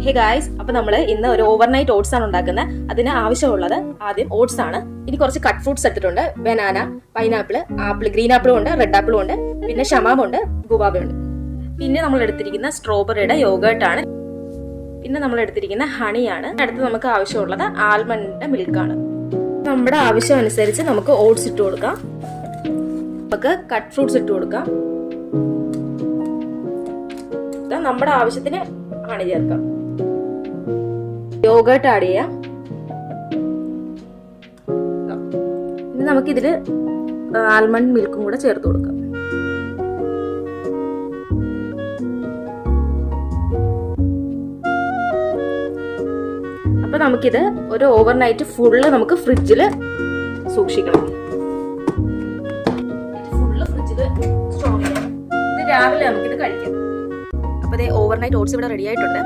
Hey guys, അപ്പൊ നമ്മള് ഇന്ന് ഒരു ഓവർനൈറ്റ് ഓട്സ് ആണ് ഉണ്ടാക്കുന്നത്. അതിന് ആവശ്യമുള്ളത് ആദ്യം ഓട്സ് ആണ്. ഇനി കുറച്ച് കട്ട് ഫ്രൂട്ട്സ് എടുത്തിട്ടുണ്ട്. ബനാന, പൈനാപ്പിൾ, ആപ്പിൾ, ഗ്രീൻ ആപ്പിളും ഉണ്ട്, റെഡ് ആപ്പിളും ഉണ്ട്, പിന്നെ ഷമാമുണ്ട്, ഗുവാവയുണ്ട്. പിന്നെ നമ്മൾ എടുത്തിരിക്കുന്ന സ്ട്രോബെറിയുടെ യോഗേർട്ട് ആണ്. പിന്നെ നമ്മൾ എടുത്തിരിക്കുന്ന ഹണിയാണ്. അടുത്ത് നമുക്ക് ആവശ്യമുള്ളത് ആൽമണ്ടിന്റെ മിൽക്കാണ്. നമ്മുടെ ആവശ്യം അനുസരിച്ച് നമുക്ക് ഓട്സ് ഇട്ട് കൊടുക്കാം. നമുക്ക് കട്ട് ഫ്രൂട്ട്സ് ഇട്ട് കൊടുക്കാം. നമ്മുടെ ആവശ്യത്തിന് ഹണി ചേർക്കാം. യോഗേർട്ട് ആഡ് ചെയ്യാം. ഇനി നമുക്കിതില് ആൽമണ്ട് മിൽക്കും കൂടെ ചേർത്ത് കൊടുക്കാം. അപ്പൊ നമുക്കിത് ഒരു ഓവർനൈറ്റ് ഫുള്ള് നമുക്ക് ഫ്രിഡ്ജിൽ സൂക്ഷിക്കണം. ഫുള്ള് ഫ്രിഡ്ജിൽ സ്റ്റോർ ചെയ്യാം. ഇത് രാവിലെ നമുക്കിത് കഴിക്കാം. അപ്പൊ ഓവർനൈറ്റ് ഓട്സ് ഇവിടെ റെഡി ആയിട്ടുണ്ട്.